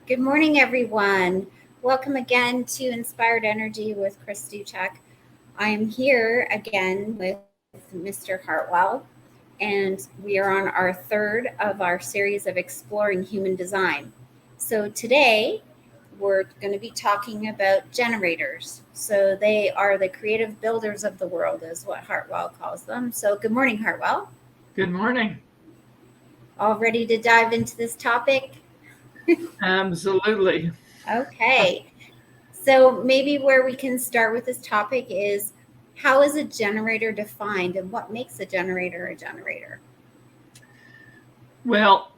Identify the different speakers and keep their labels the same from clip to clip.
Speaker 1: Good morning, everyone. Welcome again to Inspired Energy with Chris Duchek. I am here again with Mr. Hartwell, and we are on our third of our series of exploring human design. So today we're going to be talking about generators. So they are the creative builders of the world, is what Hartwell calls them. So good morning, Hartwell.
Speaker 2: Good morning.
Speaker 1: All ready to dive into this topic?
Speaker 2: Absolutely.
Speaker 1: Okay. So maybe where we can start with this topic is how is a generator defined and what makes a generator a generator?
Speaker 2: Well,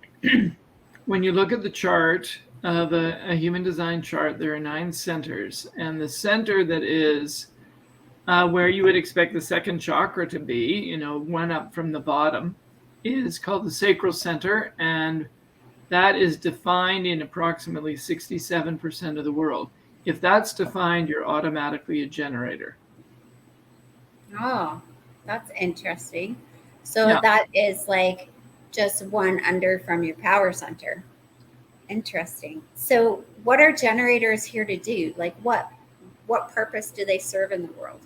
Speaker 2: when you look at the chart of a human design chart, there are 9 centers, and the center that is where you would expect the second chakra to be, one up from the bottom, is called the sacral center, and that is defined in approximately 67% of the world. If that's defined, you're automatically a generator.
Speaker 1: Oh, that's interesting. So
Speaker 2: Yeah.
Speaker 1: that is like just one under from your power center. Interesting. So what are generators here to do? Like what purpose do they serve in the world?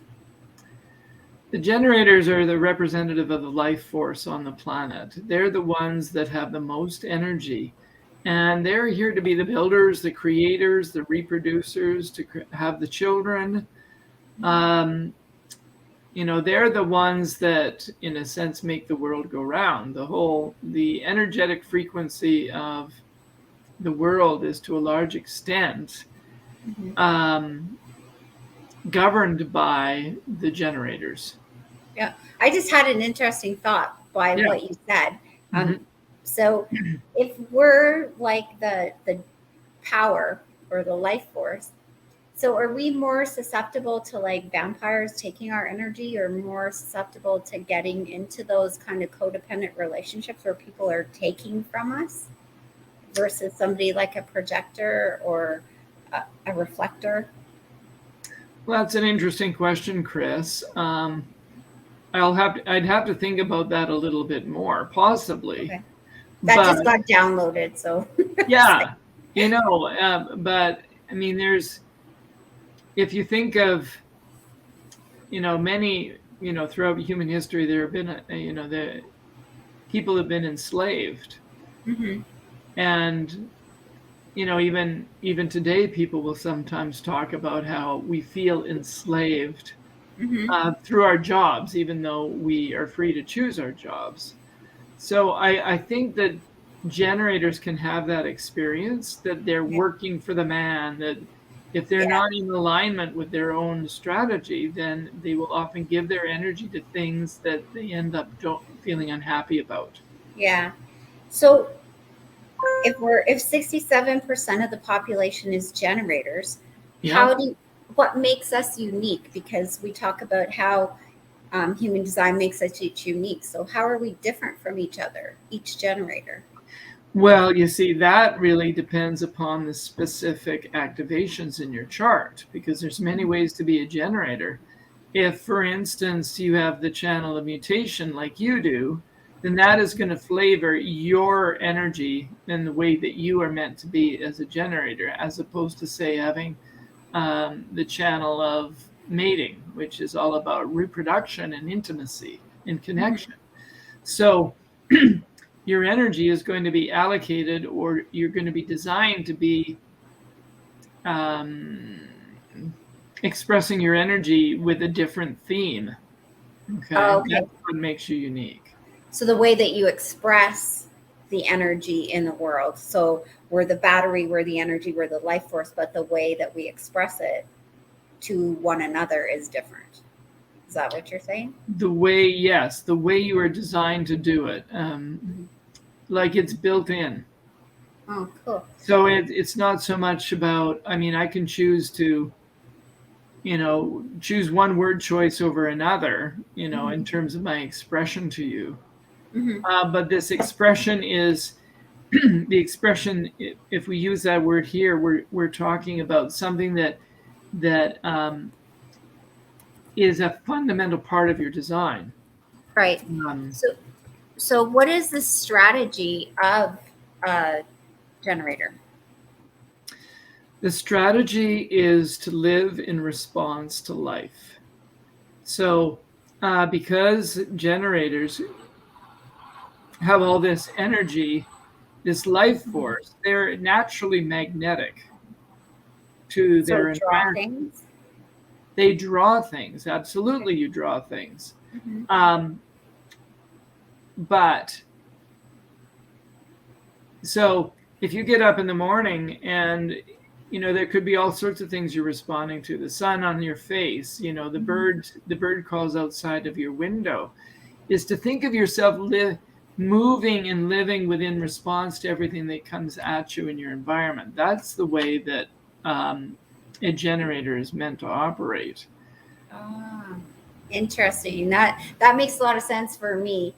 Speaker 2: The generators are the representative of the life force on the planet. They're the ones that have the most energy. And they're here to be the builders, the creators, the reproducers, to have the children. Um, they're the ones that, in a sense, make the world go round. The energetic frequency of the world is to a large extent
Speaker 1: Mm-hmm.
Speaker 2: um, governed by the generators.
Speaker 1: Yeah, I just had an interesting thought by
Speaker 2: Yeah.
Speaker 1: what you said. Um,
Speaker 2: Mhm.
Speaker 1: so, if we're like the power or the life force, so are we more susceptible to like vampires taking our energy, or more susceptible to getting into those kind of codependent relationships where people are taking from us, versus somebody like a projector or a reflector?
Speaker 2: Well, that's an interesting question, Chris. I'd have to think about that a little bit more, possibly.
Speaker 1: Okay, that
Speaker 2: But
Speaker 1: just got downloaded. So,
Speaker 2: yeah, but I mean, if you think of, many, throughout human history, there have been, the people have been enslaved,
Speaker 1: hmm.
Speaker 2: and even today, people will sometimes talk about how we feel enslaved
Speaker 1: Hmm.
Speaker 2: through our jobs, even though we are free to choose our jobs. So I think that generators can have that experience, that they're
Speaker 1: Yeah.
Speaker 2: working for the man, that if they're
Speaker 1: Yeah.
Speaker 2: not in alignment with their own strategy, then they will often give their energy to things that they end up feeling unhappy about.
Speaker 1: Yeah. So if 67% of the population is generators,
Speaker 2: Yeah.
Speaker 1: what makes us unique? Because we talk about how human design makes us each unique. So how are we different from each other, each generator?
Speaker 2: Well, you see, that really depends upon the specific activations in your chart, because there's many ways to be a generator. If, for instance, you have the channel of mutation like you do, then that is going to flavor your energy in the way that you are meant to be as a generator, as opposed to, say, having the channel of mating, which is all about reproduction and intimacy and
Speaker 1: Hmm.
Speaker 2: connection. So your energy is going to be allocated, or you're going to be designed to be um, expressing your energy with a different theme.
Speaker 1: Oh,
Speaker 2: Okay,
Speaker 1: okay.
Speaker 2: that's what makes you unique.
Speaker 1: So the way that you express the energy in the world. So we're the battery, we're the energy, we're the life force, but the way that we express it to one another is different. Is that what you're saying?
Speaker 2: Yes, the way you are designed to do it,
Speaker 1: Mhm.
Speaker 2: like it's built in.
Speaker 1: Oh, cool.
Speaker 2: So it's not so much about. I mean, I can choose to, choose one word choice over another, in
Speaker 1: Hmm.
Speaker 2: terms of my expression to you.
Speaker 1: Hmm.
Speaker 2: But this expression is the expression. If we use that word here, we're talking about something that is a fundamental part of your design.
Speaker 1: Right.
Speaker 2: Um,
Speaker 1: So, so what is the strategy of a generator?
Speaker 2: The strategy is to live in response to life. So, because generators have all this energy, this life force, they're naturally magnetic to
Speaker 1: So
Speaker 2: their
Speaker 1: draw
Speaker 2: environment.
Speaker 1: things.
Speaker 2: They draw things. Absolutely, you draw things.
Speaker 1: Mhm.
Speaker 2: But so if you get up in the morning and there could be all sorts of things you're responding to. The sun on your face, the bird calls outside of your window. Is to think of yourself moving and living within response to everything that comes at you in your environment. That's the way that a generator is meant to operate.
Speaker 1: Ah, interesting. That makes a lot of sense for me,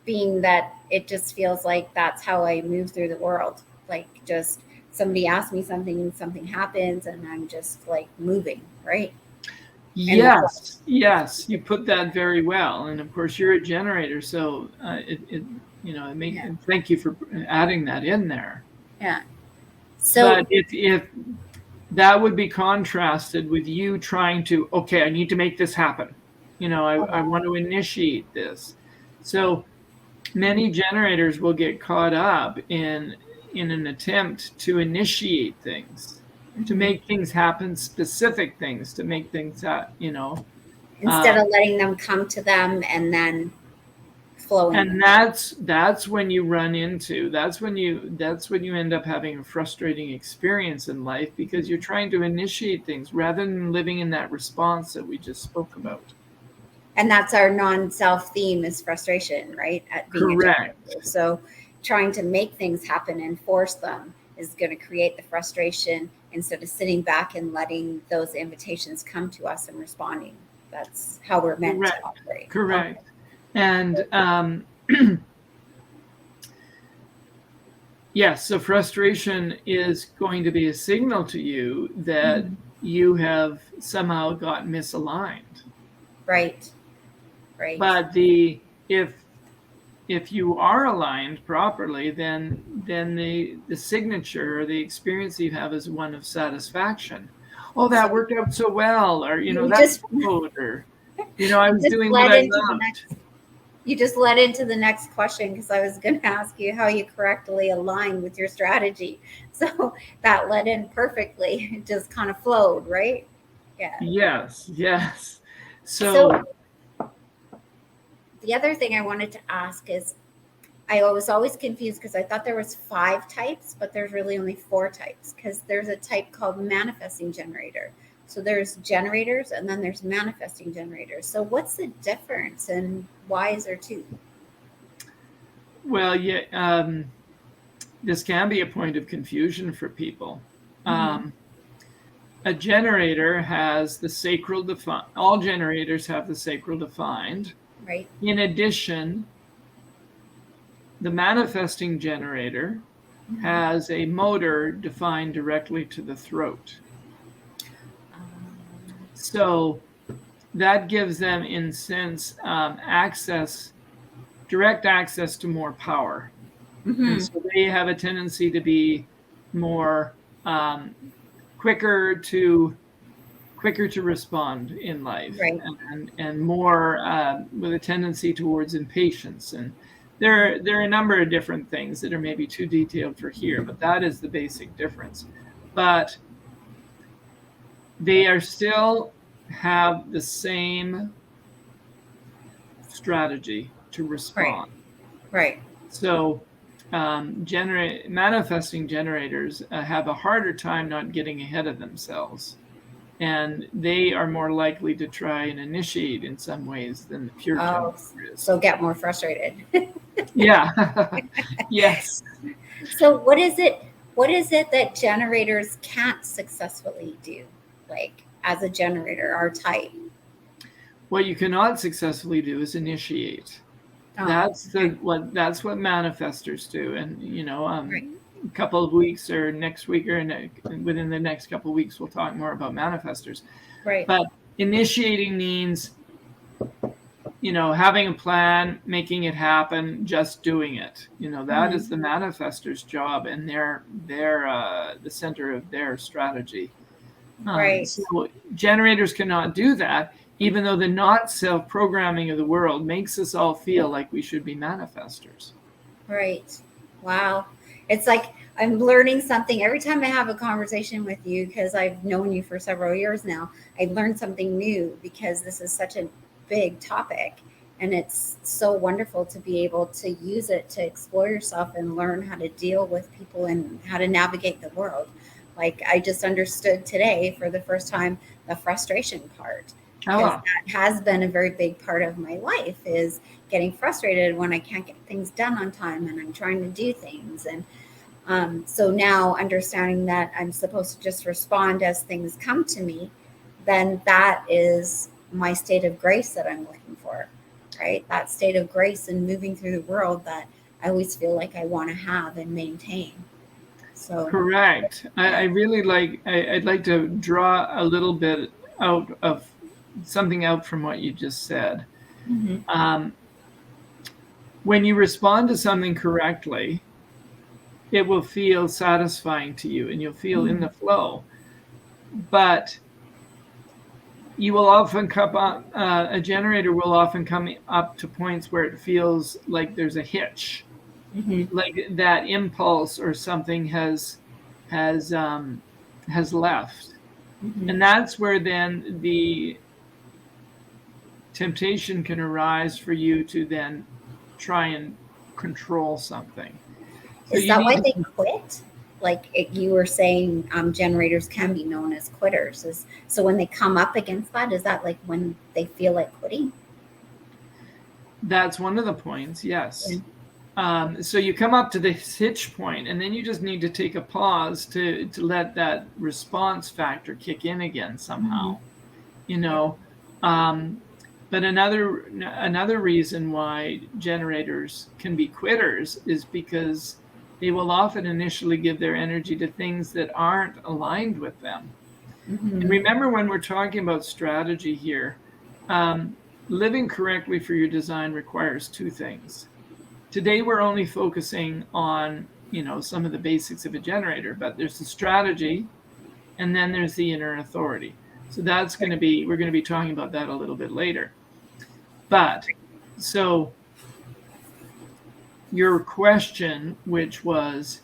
Speaker 1: being that it just feels like that's how I move through the world. Like, just somebody asks me something and something happens, and I'm just like moving, right?
Speaker 2: Yes, you put that very well. And of course, you're a generator, so thank you for adding that in there.
Speaker 1: Yeah. So,
Speaker 2: but if that would be contrasted with you trying to, okay, I need to make this happen. I want to initiate this. So many generators will get caught up in an attempt to initiate things, to make things happen, specific things, to make things
Speaker 1: instead of letting them come to them and then flowing.
Speaker 2: And that's when you run into that's when you end up having a frustrating experience in life, because you're trying to initiate things rather than living in that response that we just spoke about.
Speaker 1: And that's our non-self theme, is frustration, right? At being
Speaker 2: Correct.
Speaker 1: a generator. So trying to make things happen and force them is going to create the frustration, instead of sitting back and letting those invitations come to us and responding. That's how we're meant to operate.
Speaker 2: Correct. Okay. And yes, so frustration is going to be a signal to you that you have somehow got misaligned.
Speaker 1: Right.
Speaker 2: But if you are aligned properly, then the signature or the experience you have is one of satisfaction. Oh, that worked out so well, or that's good, or I was doing what I loved.
Speaker 1: You just led into the next question, because I was going to ask you how you correctly align with your strategy. So that led in perfectly. It just kind of flowed, right? Yeah.
Speaker 2: Yes. So
Speaker 1: the other thing I wanted to ask is, I was always confused because I thought there was 5 types, but there's really only 4 types, because there's a type called manifesting generator. So there's generators, and then there's manifesting generators. So what's the difference, and why is there 2?
Speaker 2: Well, this can be a point of confusion for people. A generator has the sacral defined. All generators have the sacral defined.
Speaker 1: Right.
Speaker 2: In addition, the manifesting generator has a motor defined directly to the throat. So that gives them, in sense, direct access to more power. And so they have a tendency to be more quicker to respond in life,
Speaker 1: right.
Speaker 2: and more with a tendency towards impatience. And there are a number of different things that are maybe too detailed for here, but that is the basic difference. But they are still have the same strategy to respond.
Speaker 1: Right.
Speaker 2: So manifesting generators have a harder time not getting ahead of themselves, and they are more likely to try and initiate in some ways than the pure generator is.
Speaker 1: So get more frustrated.
Speaker 2: Yeah. Yes.
Speaker 1: So what is it that generators can't successfully do, like as a generator, our type?
Speaker 2: What you cannot successfully do is initiate. That's what manifestors do. And a couple of weeks, or next week, or within the next couple of weeks, we'll talk more about manifestors.
Speaker 1: Right.
Speaker 2: But initiating means having a plan, making it happen, just doing it. That is the manifestor's job, and they're the center of their strategy.
Speaker 1: Right.
Speaker 2: So generators cannot do that, even though the not self-programming of the world makes us all feel like we should be manifestors.
Speaker 1: Right. Wow. It's like I'm learning something every time I have a conversation with you, because I've known you for several years now. I learned something new because this is such a big topic, and it's so wonderful to be able to use it to explore yourself and learn how to deal with people and how to navigate the world. Like, I just understood today for the first time the frustration part, because that has been a very big part of my life, is getting frustrated when I can't get things done on time and I'm trying to do things. And so now understanding that I'm supposed to just respond as things come to me, then that is my state of grace that I'm looking for, right? That state of grace and moving through the world that I always feel like I want to have and maintain. So
Speaker 2: correct. I really I'd like to draw a little bit out of something out from what you just said. When you respond to something correctly, it will feel satisfying to you and you'll feel in the flow. But you will often come up, a generator will often come up to points where it feels like there's a hitch, like that impulse or something has left. And that's where then the temptation can arise for you to then try and control something. So
Speaker 1: is that why they quit? Like you were saying, generators can be known as quitters. So when they come up against that, is that like when they feel like quitting?
Speaker 2: That's one of the points, yes. So you come up to the hitch point, and then you just need to take a pause to let that response factor kick in again somehow. But another reason why generators can be quitters is because they will often initially give their energy to things that aren't aligned with them. And remember, when we're talking about strategy here, living correctly for your design requires two things. Today, we're only focusing on, some of the basics of a generator, but there's the strategy, and then there's the inner authority. So we're going to be talking about that a little bit later. But so your question, which was,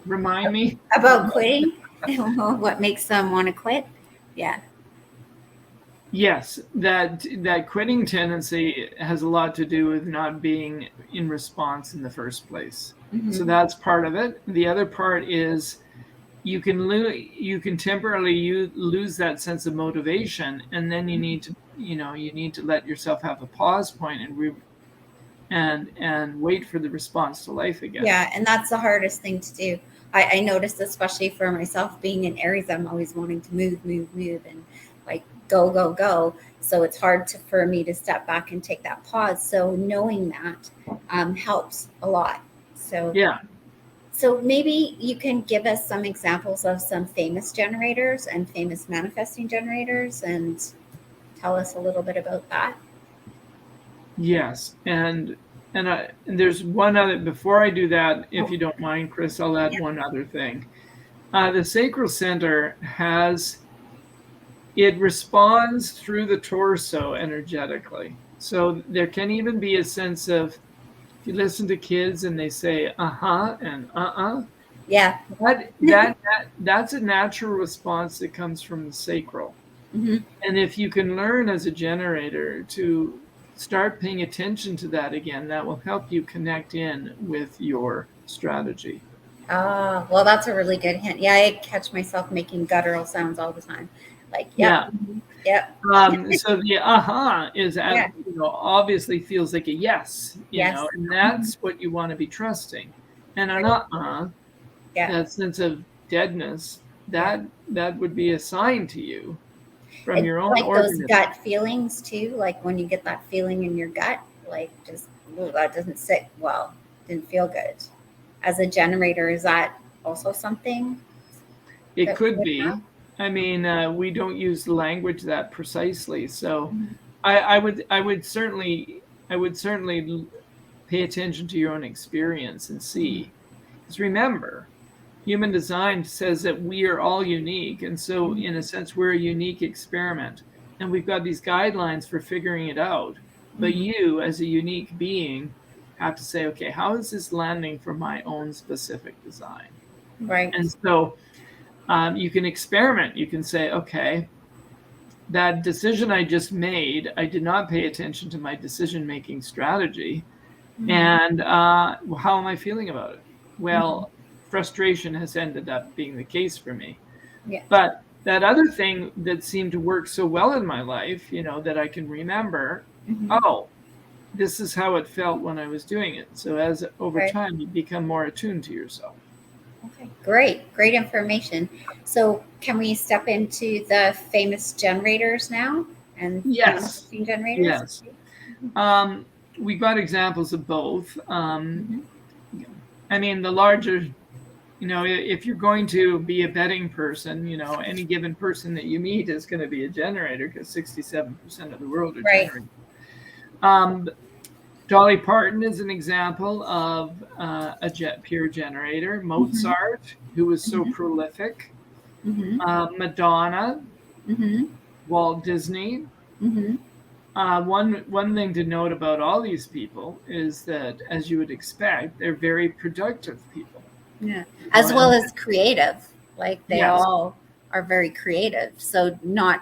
Speaker 2: remind me
Speaker 1: about quitting. What makes them want to quit? Yeah.
Speaker 2: Yes, that quitting tendency has a lot to do with not being in response in the first place. So that's part of it. The other part is you can temporarily lose that sense of motivation, and then you need to let yourself have a pause point and wait for the response to life again.
Speaker 1: Yeah, and that's the hardest thing to do. I noticed, especially for myself, being in Aries, I'm always wanting to move, and like go. So it's hard for me to step back and take that pause. So knowing that helps a lot. So
Speaker 2: yeah.
Speaker 1: So maybe you can give us some examples of some famous generators and famous manifesting generators, and tell us a little bit about that.
Speaker 2: Yes, and there's one other. Before I do that, if you don't mind, Chris, I'll add one other thing. The sacral center it responds through the torso energetically. So there can even be a sense of, if you listen to kids and they say uh-huh and
Speaker 1: yeah,
Speaker 2: that's a natural response that comes from the sacral. And if you can learn as a generator to start paying attention to that again, that will help you connect in with your strategy.
Speaker 1: Well, that's a really good hint. Yeah, I catch myself making guttural sounds all the time. Like, yeah.
Speaker 2: So the is obviously feels like a yes, and that's what you want to be trusting. And an that sense of deadness, that would be a sign to you from your own
Speaker 1: like
Speaker 2: organism.
Speaker 1: Those gut feelings too, like when you get that feeling in your gut, like just, that doesn't sit well, didn't feel good. As a generator, is that also something?
Speaker 2: It could be. I mean, we don't use language that precisely. So
Speaker 1: Mhm.
Speaker 2: I would certainly pay attention to your own experience and see. Because remember, human design says that we are all unique. And so,
Speaker 1: Mhm.
Speaker 2: in a sense, we're a unique experiment. And we've got these guidelines for figuring it out. But
Speaker 1: Mhm.
Speaker 2: you, as a unique being, have to say, okay, how is this landing for my own specific design?
Speaker 1: Right.
Speaker 2: And so you can experiment. You can say, okay, that decision I just made, I did not pay attention to my decision making strategy.
Speaker 1: Mhm.
Speaker 2: And how am I feeling about it?
Speaker 1: Mhm.
Speaker 2: Well, frustration has ended up being the case for me.
Speaker 1: Yeah.
Speaker 2: But that other thing that seemed to work so well in my life, that I can remember,
Speaker 1: Mhm.
Speaker 2: oh, this is how it felt when I was doing it. So as over
Speaker 1: Right.
Speaker 2: time, you become more attuned to yourself.
Speaker 1: Okay. Great information. So, can we step into the famous generators now and
Speaker 2: Yes,
Speaker 1: manifesting generators?
Speaker 2: yes. Um, we got examples of both.
Speaker 1: Mhm.
Speaker 2: I mean, the larger, if you're going to be a betting person, any given person that you meet is going to be a generator because 67% of the world are
Speaker 1: Right.
Speaker 2: generators. Um, Dolly Parton is an example of pure generator.
Speaker 1: Mhm.
Speaker 2: Mozart, who was so
Speaker 1: Mhm.
Speaker 2: prolific.
Speaker 1: Mhm.
Speaker 2: Madonna,
Speaker 1: Mhm.
Speaker 2: Walt Disney.
Speaker 1: Mhm.
Speaker 2: One thing to note about all these people is that, as you would expect, they're very productive people.
Speaker 1: Yeah. As well
Speaker 2: And
Speaker 1: as creative. Like they
Speaker 2: yes,
Speaker 1: all are very creative. So not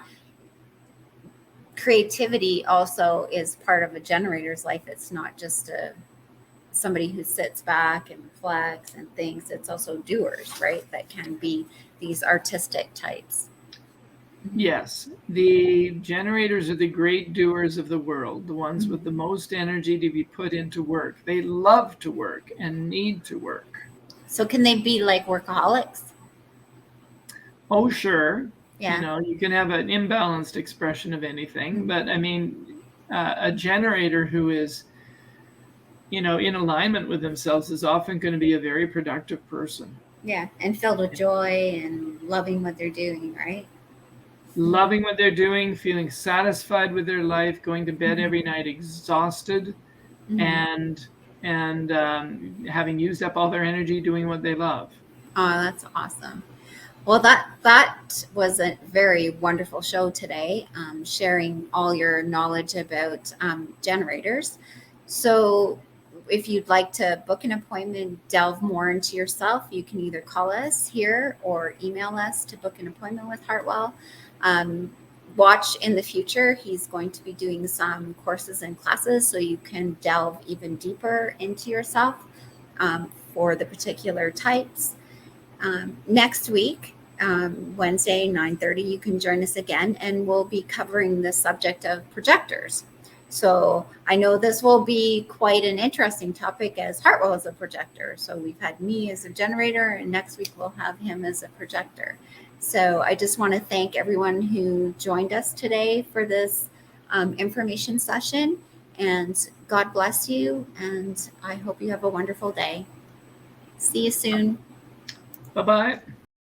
Speaker 1: creativity also is part of a generator's life. It's not just somebody who sits back and reflects and thinks. It's also doers, right? That can be these artistic types. Mhm.
Speaker 2: yes, the generators are the great doers of the world, the ones with the
Speaker 1: Mhm.
Speaker 2: most energy to be put into work. They love to work and need to work.
Speaker 1: So can they be like workaholics?
Speaker 2: Oh, sure,
Speaker 1: Yeah.
Speaker 2: you can have an imbalanced expression of anything,
Speaker 1: Mhm.
Speaker 2: but I mean, a generator who is, in alignment with themselves is often going to be a very productive person.
Speaker 1: Yeah. And filled with joy and loving what they're doing, right? Mhm.
Speaker 2: Loving what they're doing, feeling satisfied with their life, going to bed
Speaker 1: Mhm.
Speaker 2: every night exhausted,
Speaker 1: Mhm.
Speaker 2: and having used up all their energy doing what they love.
Speaker 1: Oh, that's awesome. Well, that was a very wonderful show today, sharing all your knowledge about generators. So, if you'd like to book an appointment, delve more into yourself, you can either call us here or email us to book an appointment with Hartwell. Um, Watch in the future; he's going to be doing some courses and classes, so you can delve even deeper into yourself for the particular types. Next week, Wednesday, 9:30, you can join us again, and we'll be covering the subject of projectors. So I know this will be quite an interesting topic as Hartwell is a projector. So we've had me as a generator, and next week we'll have him as a projector. So I just want to thank everyone who joined us today for this information session. And God bless you. And I hope you have a wonderful day. See you soon.
Speaker 2: Bye bye.